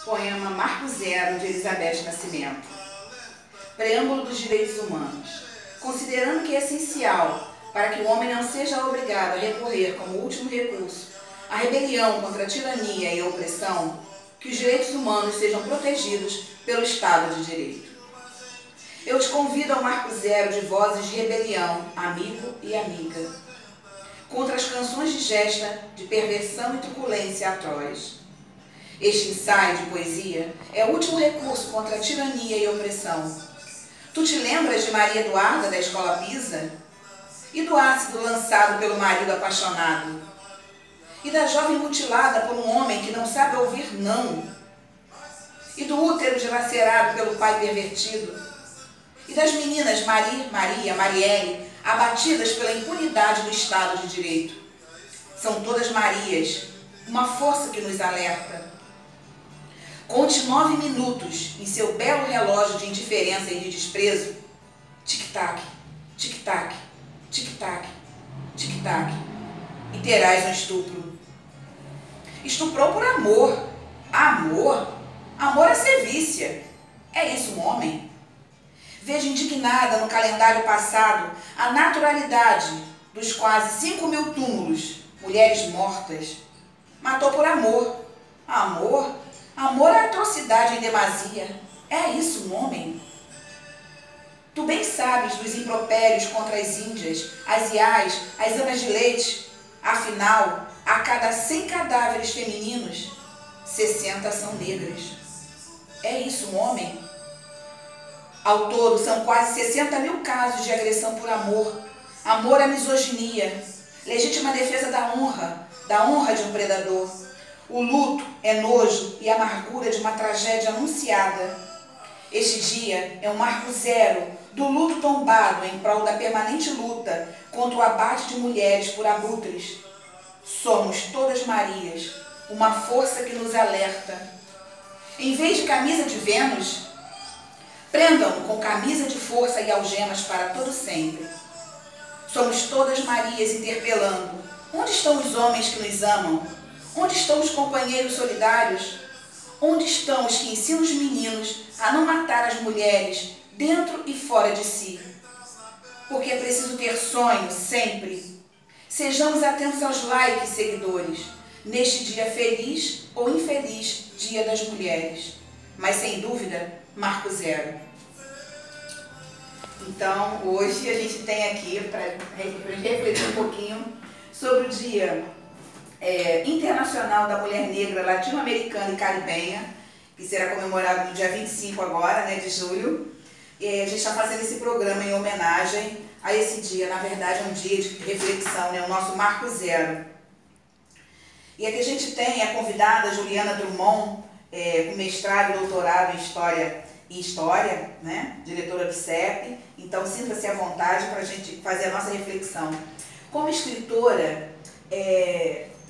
Poema Marco Zero, de Elizabeth Nascimento. Preâmbulo dos direitos humanos. Considerando que é essencial para que o homem não seja obrigado a recorrer como último recurso à rebelião contra a tirania e a opressão, que os direitos humanos sejam protegidos pelo Estado de Direito. Eu te convido ao Marco Zero de vozes de rebelião, amigo e amiga, contra as canções de gesta de perversão e truculência atroz. Este ensaio de poesia é o último recurso contra a tirania e a opressão. Tu te lembras de Maria Eduarda da Escola Pisa? E do ácido lançado pelo marido apaixonado? E da jovem mutilada por um homem que não sabe ouvir não? E do útero dilacerado pelo pai pervertido? E das meninas Maria, Marielle, abatidas pela impunidade do Estado de Direito? São todas Marias, uma força que nos alerta. Conte 9 minutos em seu belo relógio de indiferença e de desprezo. Tic-tac, tic-tac, tic-tac, tic-tac. E terás um estupro. Estuprou por amor. Amor? Amor é servícia. É isso um homem? Vejo indignada no calendário passado a naturalidade dos quase 5.000 túmulos, mulheres mortas. Matou por amor. Amor? Amor é atrocidade em demasia. É isso um homem? Tu bem sabes dos impropérios contra as índias, as iás, as amas de leite. Afinal, a cada 100 cadáveres femininos, 60 são negras. É isso um homem? Ao todo, são quase 60.000 casos de agressão por amor. Amor à misoginia, legítima defesa da honra de um predador. O luto é nojo e amargura de uma tragédia anunciada. Este dia é um marco zero do luto tombado em prol da permanente luta contra o abate de mulheres por abutres. Somos todas Marias, uma força que nos alerta. Em vez de camisa de Vênus, prendam-no com camisa de força e algemas para todo sempre. Somos todas Marias interpelando. Onde estão os homens que nos amam? Onde estão os companheiros solidários? Onde estão os que ensinam os meninos a não matar as mulheres dentro e fora de si? Porque é preciso ter sonho sempre. Sejamos atentos aos likes, seguidores, neste dia feliz ou infeliz Dia das Mulheres. Mas sem dúvida, Marco Zero. Então, hoje a gente tem aqui para refletir um pouquinho sobre o Dia Internacional da Mulher Negra Latino-Americana e Caribenha, que será comemorado no dia 25 agora, de julho. E a gente está fazendo esse programa em homenagem a esse dia. Na verdade, é um dia de reflexão, o nosso Marco Zero. E aqui a gente tem a convidada Juliana Drummond, com mestrado e doutorado em História, diretora do CEP. Então, sinta-se à vontade para a gente fazer a nossa reflexão. Como escritora,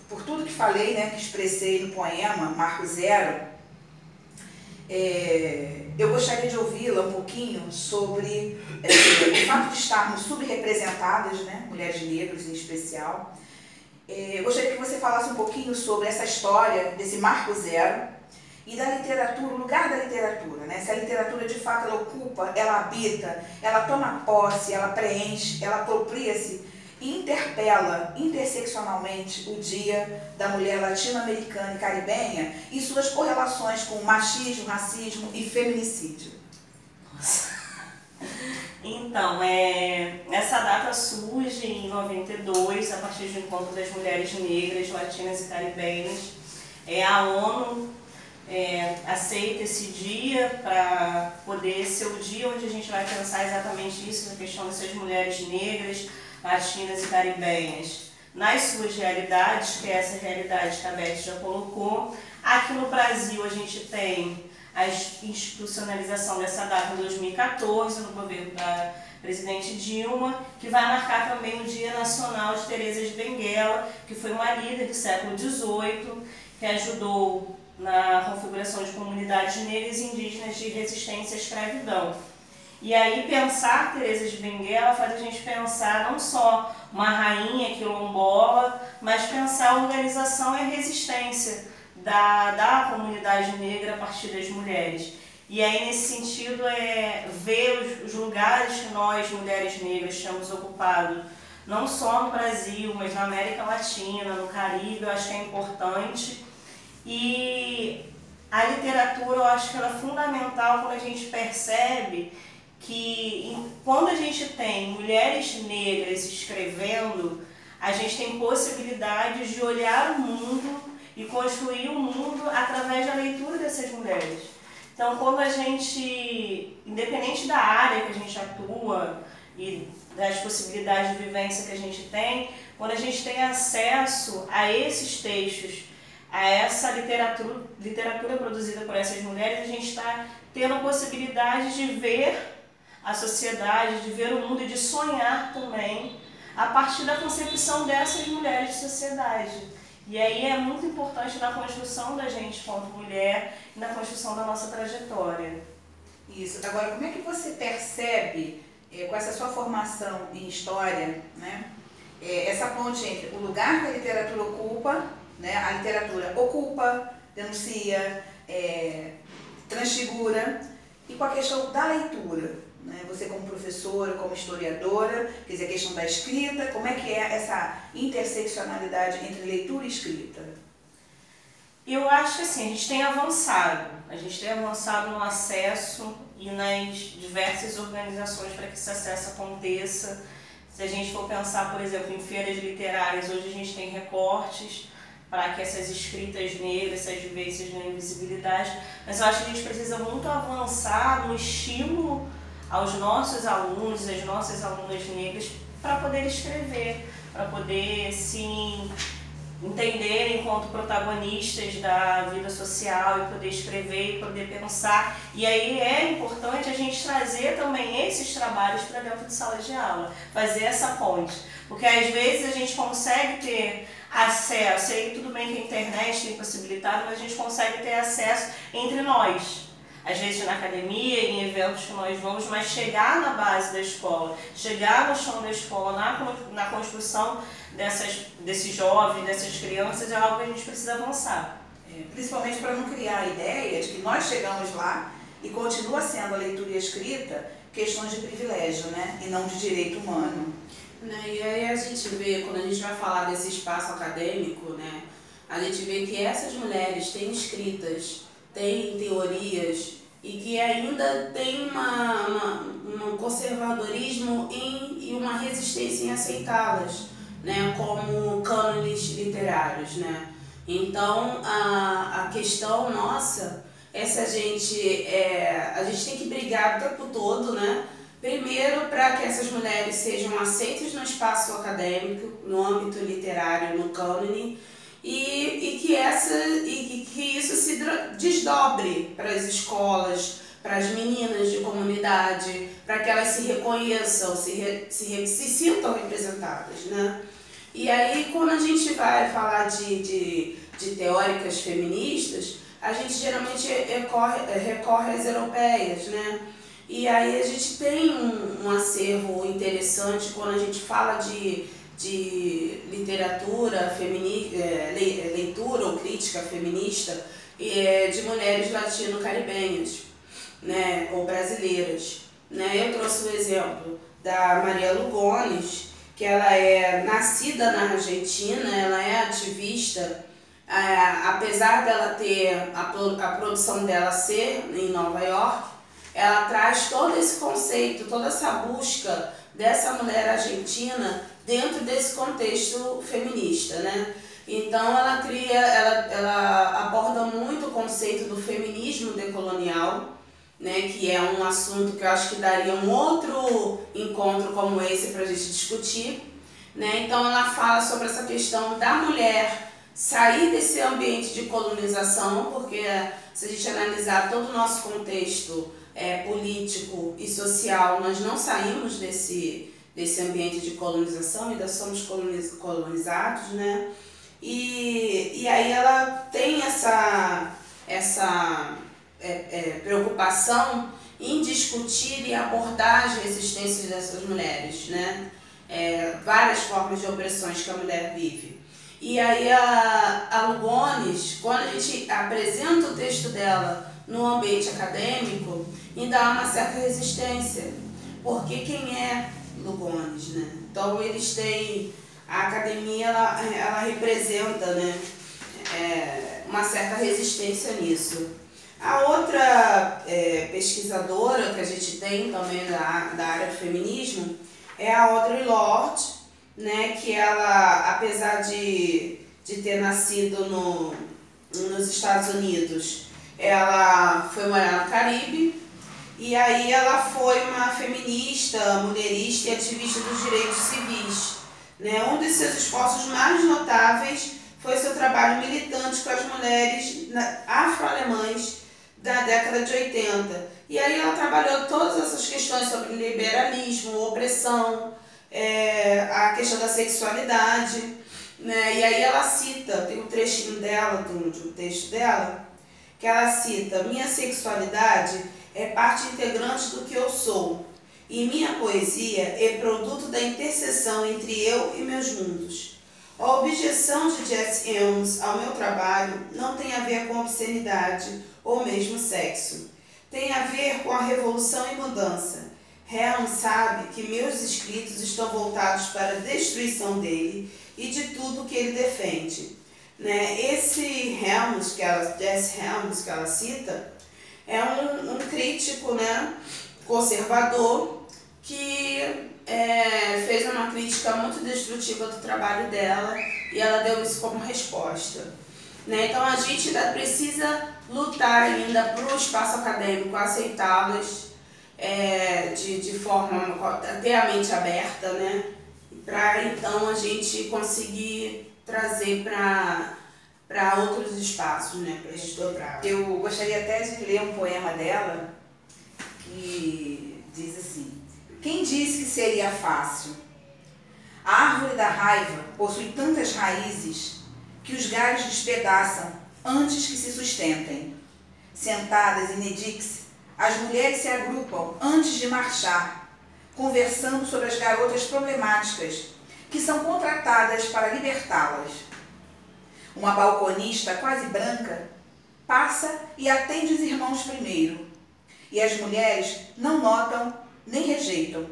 por tudo que falei, que expressei no poema Marco Zero, eu gostaria de ouvi-la um pouquinho sobre o fato de estarmos subrepresentadas, mulheres negras em especial. Eu gostaria que você falasse um pouquinho sobre essa história desse Marco Zero e da literatura, o lugar da literatura, se a literatura de fato ela ocupa, ela habita, ela toma posse, ela preenche, ela apropria-se e interpela interseccionalmente o Dia da Mulher Latino-Americana e Caribenha e suas correlações com machismo, racismo e feminicídio. Nossa. Então, essa data surge em 92, a partir do Encontro das Mulheres Negras, Latinas e Caribenhas. A ONU aceita esse dia para poder ser o dia onde a gente vai pensar exatamente isso, a questão dessas mulheres negras, latinas e caribenhas, nas suas realidades, que é essa realidade que a Beth já colocou. Aqui no Brasil a gente tem a institucionalização dessa data em 2014, no governo da presidente Dilma, que vai marcar também o Dia Nacional de Teresa de Benguela, que foi uma líder do século XVIII, que ajudou na configuração de comunidades negras e indígenas de resistência à escravidão. E aí pensar Teresa de Benguela faz a gente pensar não só uma rainha quilombola, mas pensar a organização e a resistência da comunidade negra a partir das mulheres. E aí, nesse sentido, ver os lugares que nós, mulheres negras, temos ocupado, não só no Brasil, mas na América Latina, no Caribe, eu acho que é importante. E a literatura, eu acho que ela é fundamental quando a gente percebe que quando a gente tem mulheres negras escrevendo, a gente tem possibilidades de olhar o mundo e construir o mundo através da leitura dessas mulheres. Então, quando a gente, independente da área que a gente atua e das possibilidades de vivência que a gente tem, quando a gente tem acesso a esses textos, a essa literatura produzida por essas mulheres, a gente está tendo a possibilidade de ver a sociedade, de ver o mundo e de sonhar também a partir da concepção dessas mulheres de sociedade. E aí é muito importante na construção da gente quanto mulher e na construção da nossa trajetória. Isso. Agora, como é que você percebe, com essa sua formação em história, né, essa ponte entre o lugar que a literatura ocupa, né, a literatura ocupa, denuncia, transfigura, e com a questão da leitura? Né? Você como professora, como historiadora, quer dizer, a questão da escrita, como é que é essa interseccionalidade entre leitura e escrita? Eu acho que assim, a gente tem avançado no acesso e nas diversas organizações para que esse acesso aconteça. Se a gente for pensar, por exemplo, em feiras literárias, hoje a gente tem recortes para que essas escritas negras, essas vivências ganhem visibilidade, mas eu acho que a gente precisa muito avançar no estímulo aos nossos alunos, às nossas alunas negras, para poder escrever, para poder se entenderem enquanto protagonistas da vida social e poder escrever e poder pensar. E aí é importante a gente trazer também esses trabalhos para dentro de sala de aula, fazer essa ponte, porque às vezes a gente consegue ter acesso, e aí tudo bem que a internet tem possibilitado, mas a gente consegue ter acesso entre nós. Às vezes na academia, em eventos que nós vamos, mas chegar na base da escola, chegar no chão da escola, na construção desses jovens, dessas crianças, é algo que a gente precisa avançar. Principalmente para não criar a ideia de que nós chegamos lá e continua sendo a leitura e a escrita questões de privilégio, né? E não de direito humano. E aí a gente vê, quando a gente vai falar desse espaço acadêmico, né, a gente vê que essas mulheres têm escritas, têm teorias e que ainda tem um conservadorismo e uma resistência em aceitá-las, né, como cânones literários, né. Então a questão nossa é se a gente tem que brigar o tempo todo, né, primeiro para que essas mulheres sejam aceitas no espaço acadêmico, no âmbito literário, no cânone, e que isso se desdobre para as escolas, para as meninas de comunidade, para que elas se reconheçam, se sintam representadas, né? E aí, quando a gente vai falar de teóricas feministas, a gente geralmente recorre às europeias, né? E aí a gente tem um acervo interessante quando a gente fala de literatura feminista, leitura ou crítica feminista de mulheres latino-caribenhas, né, ou brasileiras. Né? Eu trouxe o exemplo da Maria Lugones, que ela é nascida na Argentina, ela é ativista, apesar dela ter a produção dela ser em Nova York, ela traz todo esse conceito, toda essa busca dessa mulher argentina dentro desse contexto feminista, né? Então ela aborda muito o conceito do feminismo decolonial, né? Que é um assunto que eu acho que daria um outro encontro como esse para a gente discutir, né? Então ela fala sobre essa questão da mulher sair desse ambiente de colonização, porque se a gente analisar todo o nosso contexto político e social, nós não saímos desse ambiente de colonização, ainda somos colonizados, né? E aí ela tem essa preocupação em discutir e abordar as resistências dessas mulheres, né? Várias formas de opressões que a mulher vive. E aí a Lugones, quando a gente apresenta o texto dela no ambiente acadêmico, ainda há uma certa resistência. Porque quem é Lugones, né? Então eles têm... A academia, ela representa, né, uma certa resistência nisso. A outra pesquisadora que a gente tem também da área do feminismo é a Audre Lorde, né, que ela, apesar de ter nascido nos Estados Unidos, ela foi morar no Caribe, e aí ela foi uma feminista, mulherista e ativista dos direitos civis. Né? Um dos seus esforços mais notáveis foi seu trabalho militante com as mulheres afro-alemãs da década de 80. E aí ela trabalhou todas essas questões sobre liberalismo, opressão, a questão da sexualidade. Né? E aí ela cita, tem um trechinho dela, de um texto dela, que ela cita: minha sexualidade é parte integrante do que eu sou. E minha poesia é produto da interseção entre eu e meus mundos. A objeção de Jesse Helms ao meu trabalho não tem a ver com obscenidade ou mesmo sexo. Tem a ver com a revolução e mudança. Helms sabe que meus escritos estão voltados para a destruição dele e de tudo que ele defende. Né? Esse Helms, Jesse Helms, que ela cita, é um crítico, né, conservador, que fez uma crítica muito destrutiva do trabalho dela, e ela deu isso como resposta. Né? Então a gente ainda precisa lutar ainda para o espaço acadêmico aceitá-las de forma a ter a mente aberta, né? Para então a gente conseguir trazer para outros espaços, né? Para a gente dobrar. Eu gostaria até de ler um poema dela que diz assim: quem disse que seria fácil? A árvore da raiva possui tantas raízes que os galhos despedaçam antes que se sustentem. Sentadas em Edix, as mulheres se agrupam antes de marchar, conversando sobre as garotas problemáticas que são contratadas para libertá-las. Uma balconista quase branca passa e atende os irmãos primeiro, e as mulheres não notam nem rejeitam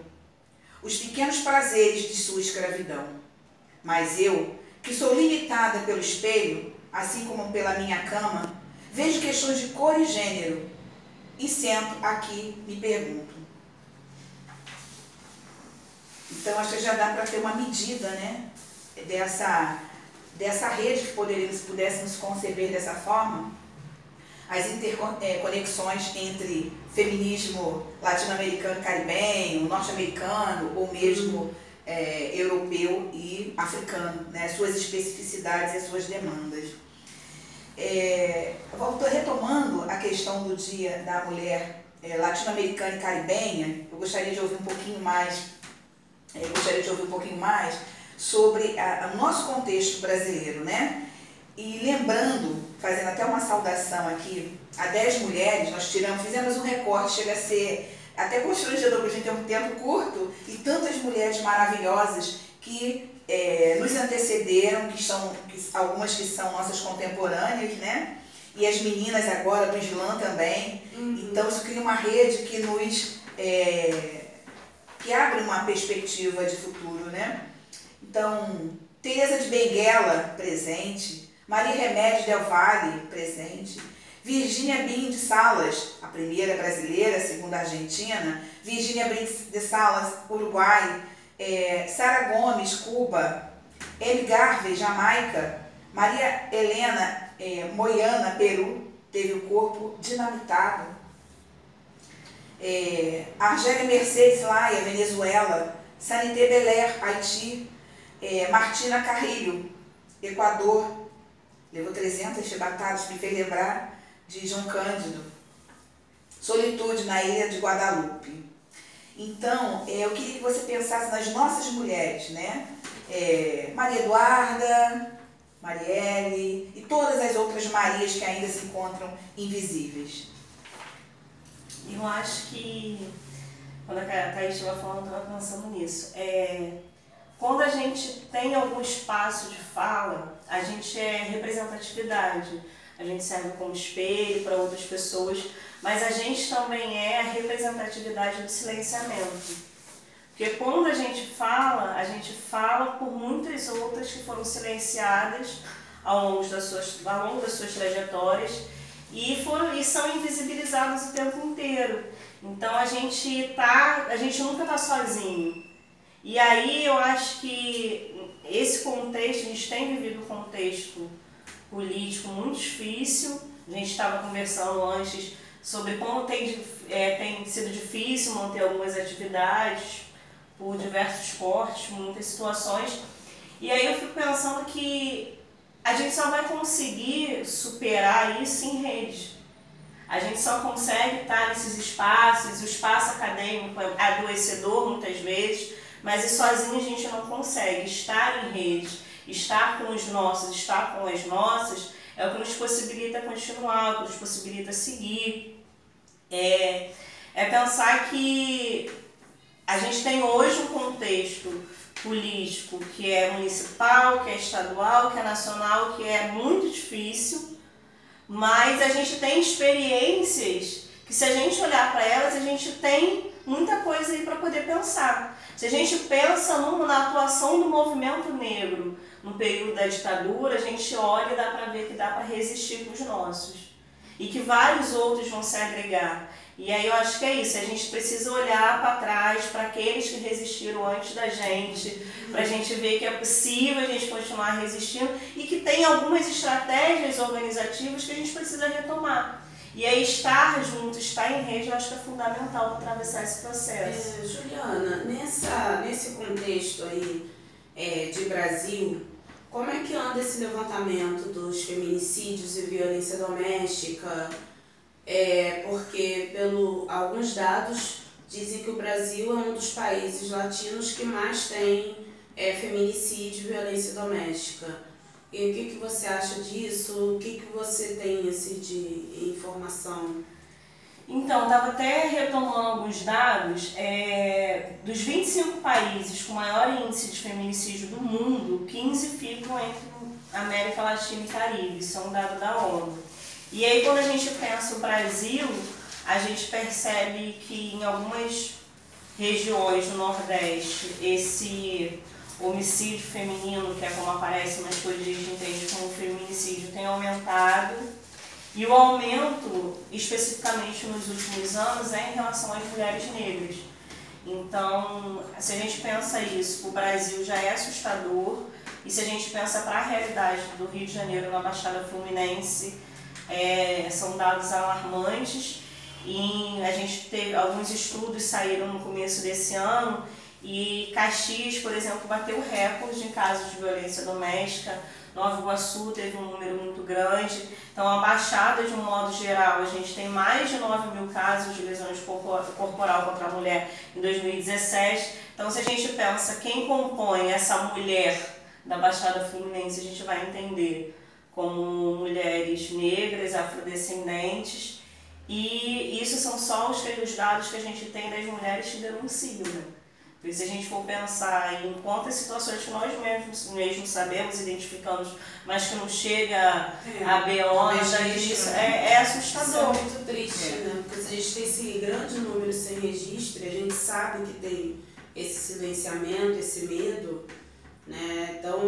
os pequenos prazeres de sua escravidão. Mas eu, que sou limitada pelo espelho, assim como pela minha cama, vejo questões de cor e gênero e sento aqui me pergunto. Então acho que já dá para ter uma medida, né, dessa rede que pudéssemos conceber dessa forma, as interconexões entre feminismo latino-americano, caribenho, norte-americano ou mesmo europeu e africano, né? Suas especificidades e as suas demandas. Estou retomando a questão do Dia da Mulher Latino-Americana e Caribenha. Eu gostaria de ouvir um pouquinho mais, sobre o nosso contexto brasileiro, né? E lembrando, fazendo até uma saudação aqui, a 10 mulheres, nós fizemos um recorte, chega a ser até constrangedor, porque a gente tem um tempo curto, e tantas mulheres maravilhosas que nos antecederam, algumas que são nossas contemporâneas, né? E as meninas agora do Islã também. Então isso cria uma rede que que abre uma perspectiva de futuro, né? Então, Teresa de Benguela, presente. Maria Remédio Del Valle, presente. Virgínia Bin de Salas, a primeira brasileira, a segunda argentina. Virgínia Bin de Salas, Uruguai. Sara Gomes, Cuba. Amy Garvey, Jamaica. Maria Helena Moiana, Peru, teve o corpo dinamitado. Argélia Mercedes Laia, Venezuela. Sanité Belair, Haiti. Martina Carrillo, Equador, levou 300 chibatadas, me fez lembrar de João Cândido. Solitude, na ilha de Guadalupe. Então, eu queria que você pensasse nas nossas mulheres, né? Maria Eduarda, Marielle e todas as outras Marias que ainda se encontram invisíveis. Eu acho que, quando a Thaís estava falando, eu estava pensando nisso. quando a gente tem algum espaço de fala, a gente é representatividade, a gente serve como espelho para outras pessoas, mas a gente também é a representatividade do silenciamento. Porque quando a gente fala por muitas outras que foram silenciadas ao longo das suas trajetórias e são invisibilizadas o tempo inteiro. Então a gente nunca está sozinho. E aí eu acho que esse contexto, a gente tem vivido um contexto político muito difícil. A gente estava conversando antes sobre como tem sido difícil manter algumas atividades por diversos cortes, muitas situações. E aí eu fico pensando que a gente só vai conseguir superar isso em rede. A gente só consegue estar nesses espaços, o espaço acadêmico é adoecedor muitas vezes, mas sozinho a gente não consegue. Estar em rede, estar com os nossos, estar com as nossas, é o que nos possibilita continuar, o que nos possibilita seguir. É pensar que a gente tem hoje um contexto político que é municipal, que é estadual, que é nacional, que é muito difícil, mas a gente tem experiências que, se a gente olhar para elas, a gente tem muita coisa aí para poder pensar. Se a gente pensa na atuação do movimento negro no período da ditadura, a gente olha e dá para ver que dá para resistir com os nossos. E que vários outros vão se agregar. E aí eu acho que é isso, a gente precisa olhar para trás, para aqueles que resistiram antes da gente, para a gente ver que é possível a gente continuar resistindo e que tem algumas estratégias organizativas que a gente precisa retomar. E aí estar junto, estar em rede, eu acho que é fundamental para atravessar esse processo. Juliana, nesse contexto aí de Brasil, como é que anda esse levantamento dos feminicídios e violência doméstica? Porque alguns dados dizem que o Brasil é um dos países latinos que mais tem feminicídio e violência doméstica. E o que você acha disso? O que você tem assim, de informação? Então, estava até retomando alguns dados. Dos 25 países com maior índice de feminicídio do mundo, 15 ficam entre América Latina e Caribe. Isso é um dado da ONU. E aí, quando a gente pensa o Brasil, a gente percebe que em algumas regiões do Nordeste, esse homicídio feminino, que é como aparece, mas que hoje a gente entende como feminicídio, tem aumentado. E o aumento, especificamente nos últimos anos, é em relação às mulheres negras. Então, se a gente pensa isso, o Brasil já é assustador. E se a gente pensa para a realidade do Rio de Janeiro, na Baixada Fluminense, são dados alarmantes. E a gente teve alguns estudos saíram no começo desse ano e Caxias, por exemplo, bateu recorde em casos de violência doméstica. Nova Iguaçu teve um número muito grande. Então, a Baixada, de um modo geral, a gente tem mais de 9 mil casos de lesões corporal contra a mulher em 2017. Então, se a gente pensa quem compõe essa mulher da Baixada Fluminense, a gente vai entender como mulheres negras, afrodescendentes, e isso são só os dados que a gente tem das mulheres que denunciam, né? Porque se a gente for pensar em quantas situações que nós mesmos sabemos, identificamos, mas que não chega a BO, isso é assustador. Isso é muito triste, né? Porque se a gente tem esse grande número sem registro, a gente sabe que tem esse silenciamento, esse medo, né? Então,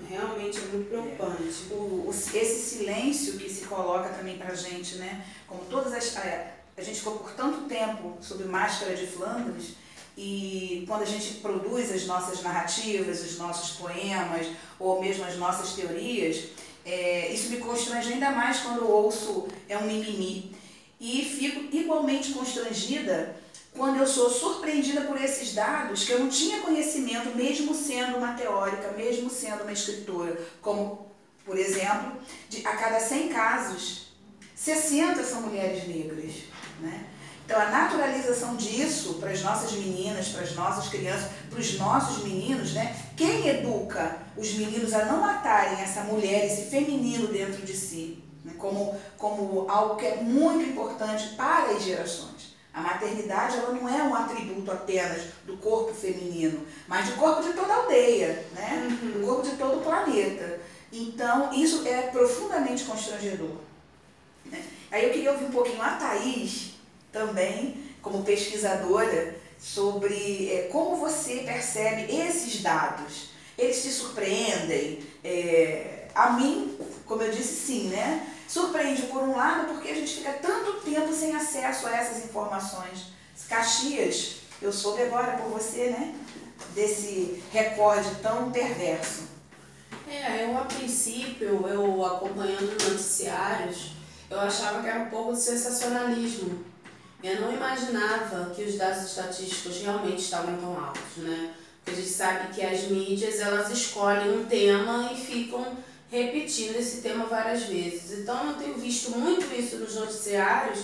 realmente é muito preocupante. Esse silêncio que se coloca também pra gente, né? Como todas a gente ficou por tanto tempo sob máscara de Flandres, e quando a gente produz as nossas narrativas, os nossos poemas, ou mesmo as nossas teorias, isso me constrange ainda mais quando eu ouço um mimimi. E fico igualmente constrangida quando eu sou surpreendida por esses dados que eu não tinha conhecimento, mesmo sendo uma teórica, mesmo sendo uma escritora. Como, por exemplo, a cada 100 casos, 60 são mulheres negras, né? Então, a naturalização disso para as nossas meninas, para as nossas crianças, para os nossos meninos, né? Quem educa os meninos a não matarem essa mulher, esse feminino dentro de si, né? Como algo que é muito importante para as gerações. A maternidade ela não é um atributo apenas do corpo feminino, mas do corpo de toda a aldeia, né? Do corpo de todo o planeta. Então, isso é profundamente constrangedor. Né? Aí eu queria ouvir um pouquinho a Thaís, também, como pesquisadora, sobre como você percebe esses dados. Eles te surpreendem? A mim, como eu disse, sim, né? Surpreende por um lado porque a gente fica tanto tempo sem acesso a essas informações. Caxias, eu soube agora por você, né? Desse recorde tão perverso. Eu a princípio, eu acompanhando noticiários, eu achava que era um pouco de sensacionalismo. Eu não imaginava que os dados estatísticos realmente estavam tão altos, né? Porque a gente sabe que as mídias, elas escolhem um tema e ficam repetindo esse tema várias vezes. Então eu tenho visto muito isso nos noticiários,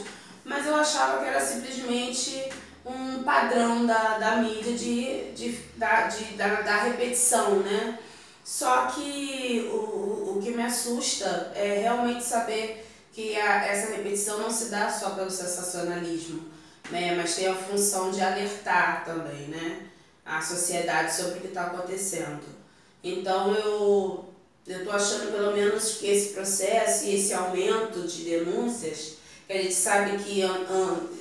mas eu achava que era simplesmente um padrão da mídia da repetição, né? Só que o que me assusta é realmente saber que essa repetição não se dá só pelo sensacionalismo, né? Mas tem a função de alertar também, né? A sociedade sobre o que está acontecendo. Então eu estou achando pelo menos que esse processo e esse aumento de denúncias, que a gente sabe que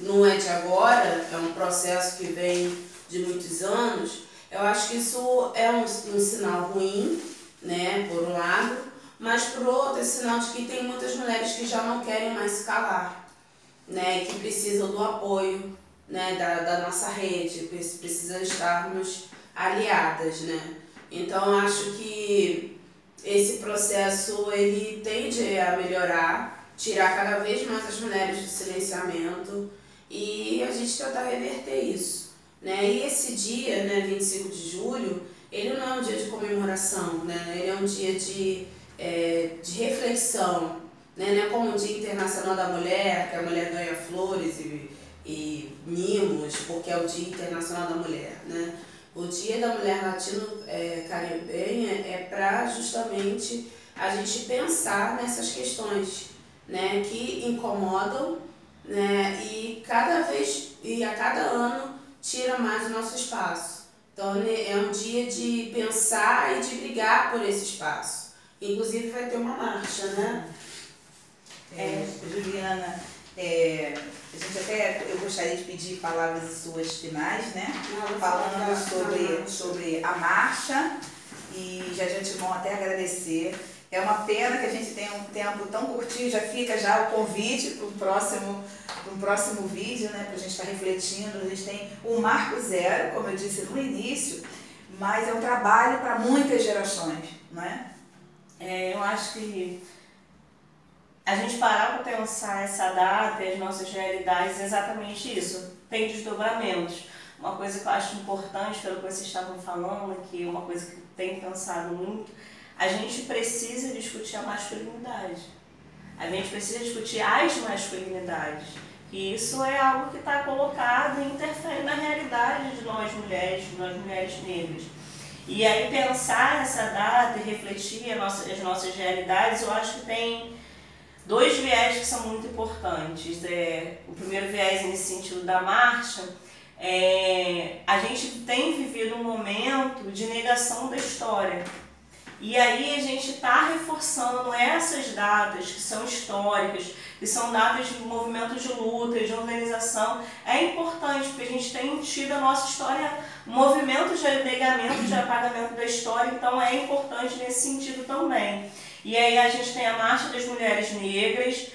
não é de agora, é um processo que vem de muitos anos, eu acho que isso é um sinal ruim, né, por um lado, mas por outro é sinal de que tem muitas mulheres que já não querem mais se calar, né, que precisam do apoio, né, da nossa rede, precisam estarmos aliadas, né. Então eu acho que esse processo ele tende a melhorar, tirar cada vez mais as mulheres do silenciamento e a gente tentar reverter isso, né? E esse dia, né, 25 de julho, ele não é um dia de comemoração, né? Ele é um dia de reflexão, né? Não é como o Dia Internacional da Mulher, que a mulher ganha flores e mimos, porque é o Dia Internacional da Mulher, né? O Dia da Mulher Latino-Caribenha é para justamente a gente pensar nessas questões, né, que incomodam, né, e a cada ano tira mais o nosso espaço. Então é um dia de pensar e de brigar por esse espaço. Inclusive vai ter uma marcha, né? Juliana, eu gostaria de pedir palavras suas finais, né? Falando sobre a marcha e já de antemão até agradecer. É uma pena que a gente tenha um tempo tão curtinho, já fica já o convite para um próximo vídeo, né? Para a gente estar refletindo. A gente tem um marco zero, como eu disse no início, mas é um trabalho para muitas gerações, não é? Eu acho que a gente parar para pensar essa data e as nossas realidades é exatamente isso. Tem desdobramentos. Uma coisa que eu acho importante, pelo que vocês estavam falando, que é uma coisa que eu tenho pensado muito, a gente precisa discutir a masculinidade. A gente precisa discutir as masculinidades. E isso é algo que está colocado e interfere na realidade de nós mulheres negras. E aí pensar essa data e refletir as nossas realidades, eu acho que tem dois viés que são muito importantes. O primeiro viés nesse sentido da marcha, a gente tem vivido um momento de negação da história. E aí a gente está reforçando essas datas que são históricas, que são datas de movimentos de luta, de organização. É importante, porque a gente tem tido a nossa história, movimentos de negamento, de apagamento da história, então é importante nesse sentido também. E aí a gente tem a Marcha das Mulheres Negras,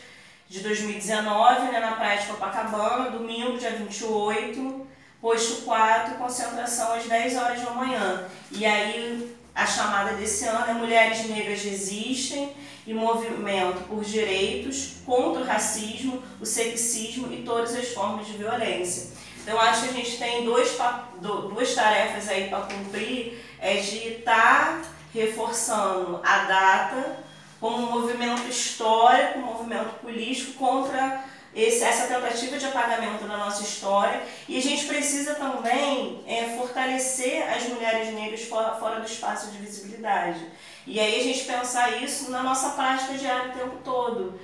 de 2019, né, na Praia de Copacabana, domingo, dia 28, posto 4, concentração às 10 horas da manhã. E aí a chamada desse ano é Mulheres Negras Resistem e Movimento por Direitos contra o Racismo, o Sexismo e todas as formas de violência. Então acho que a gente tem duas tarefas aí para cumprir, de estar reforçando a data como um movimento histórico, um movimento político contra essa tentativa de apagamento da nossa história, e a gente precisa também fortalecer as mulheres negras fora do espaço de visibilidade. E aí a gente pensar isso na nossa prática diária o tempo todo,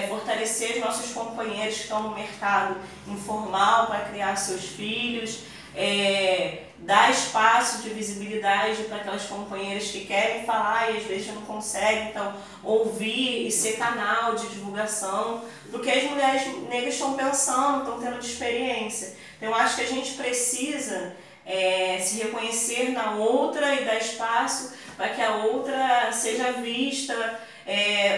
fortalecer os nossos companheiros que estão no mercado informal para criar seus filhos, dar espaço de visibilidade para aquelas companheiras que querem falar e às vezes não conseguem, então ouvir e ser canal de divulgação do que as mulheres negras estão pensando, estão tendo de experiência. Então eu acho que a gente precisa se reconhecer na outra e dar espaço para que a outra seja vista,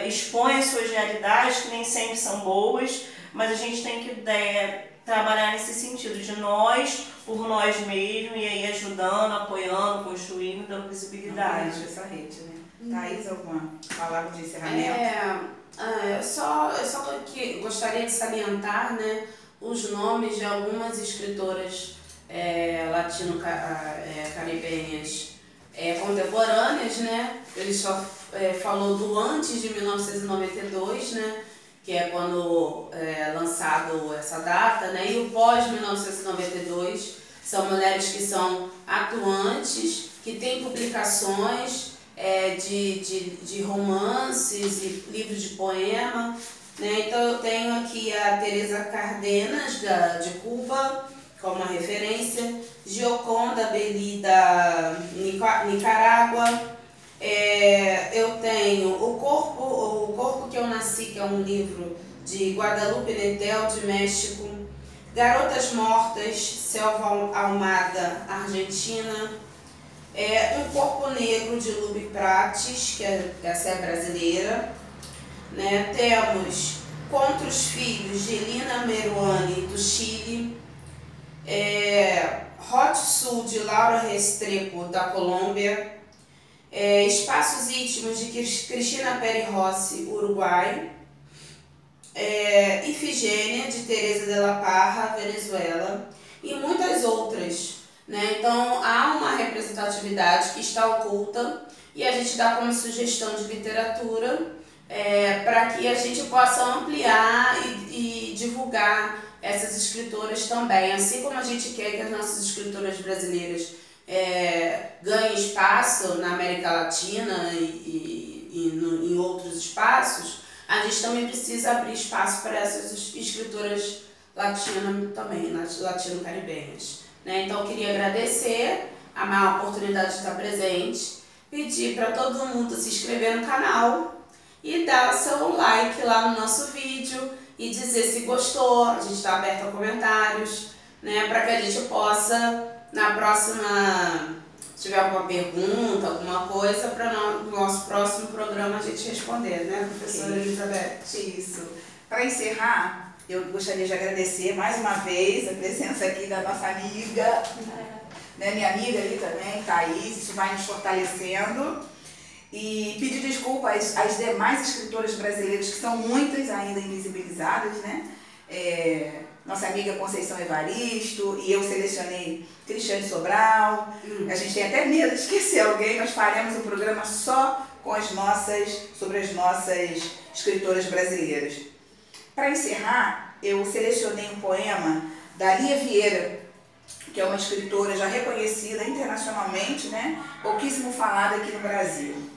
exponha suas realidades, que nem sempre são boas, mas a gente tem que trabalhar nesse sentido de nós, por nós mesmos, e aí ajudando, apoiando, construindo, dando visibilidade. Essa rede, né? Thaís, alguma palavra de encerramento? Eu só gostaria de salientar, né, os nomes de algumas escritoras latino-caribenhas contemporâneas, né? Ele só falou do antes de 1992, né? Que é quando lançado essa data, né? E o pós-1992 são mulheres que são atuantes, que têm publicações de romances e livros de poema, né? Então eu tenho aqui a Teresa Cárdenas, de Cuba, como referência, Gioconda Belli, da Nicarágua. Eu tenho O Corpo que eu Nasci, que é um livro de Guadalupe Nettel, de México. Garotas Mortas, Selva Almada, Argentina. Um Corpo Negro, de Lubi Prates, que essa é brasileira. Né? Temos Contra os Filhos, de Lina Meruane, do Chile. Hot Sul, de Laura Restrepo, da Colômbia. Espaços Íntimos, de Cristina Peri Rossi, Uruguai. Ifigênia, de Teresa de la Parra, Venezuela. E muitas outras, né? Então há uma representatividade que está oculta e a gente dá como sugestão de literatura para que a gente possa ampliar e divulgar essas escritoras também, assim como a gente quer que as nossas escritoras brasileiras ganhem espaço na América Latina em outros espaços, a gente também precisa abrir espaço para essas escritoras latino-caribenhas. Né? Então eu queria agradecer a oportunidade de estar presente, pedir para todo mundo se inscrever no canal e dar seu like lá no nosso vídeo e dizer se gostou. A gente está aberto a comentários, né, para que a gente possa, na próxima, se tiver alguma pergunta, alguma coisa, para no nosso próximo programa a gente responder, né, professora Elizabeth? Isso. Para encerrar, eu gostaria de agradecer mais uma vez a presença aqui da nossa amiga, né, minha amiga ali também, Thaís, isso vai nos fortalecendo. E pedir desculpas às demais escritoras brasileiras, que são muitas ainda invisibilizadas, né? Nossa amiga Conceição Evaristo, e eu selecionei Cristiane Sobral. A gente tem até medo de esquecer alguém, nós faremos um programa só com sobre as nossas escritoras brasileiras. Para encerrar, eu selecionei um poema da Lia Vieira, que é uma escritora já reconhecida internacionalmente, né? Pouquíssimo falada aqui no Brasil.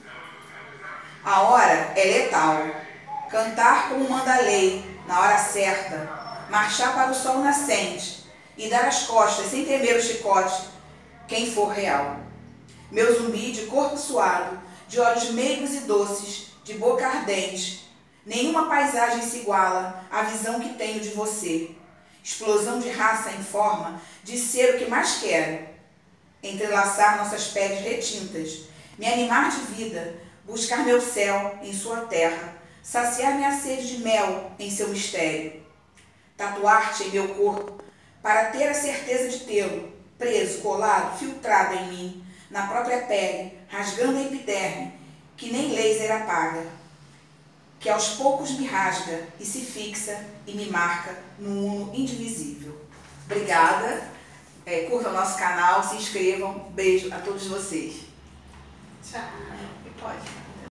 A hora é letal, cantar como manda a lei, na hora certa, marchar para o sol nascente e dar as costas sem temer o chicote, quem for real. Meu zumbi de corpo suado, de olhos meigos e doces, de boca ardente, nenhuma paisagem se iguala à visão que tenho de você. Explosão de raça em forma de ser o que mais quero, entrelaçar nossas peles retintas, me animar de vida, buscar meu céu em sua terra, saciar minha sede de mel em seu mistério. Tatuar-te em meu corpo, para ter a certeza de tê-lo, preso, colado, filtrado em mim, na própria pele, rasgando a epiderme, que nem laser apaga, que aos poucos me rasga e se fixa e me marca num uno indivisível. Obrigada, curtam o nosso canal, se inscrevam, beijo a todos vocês. Tchau. Pode.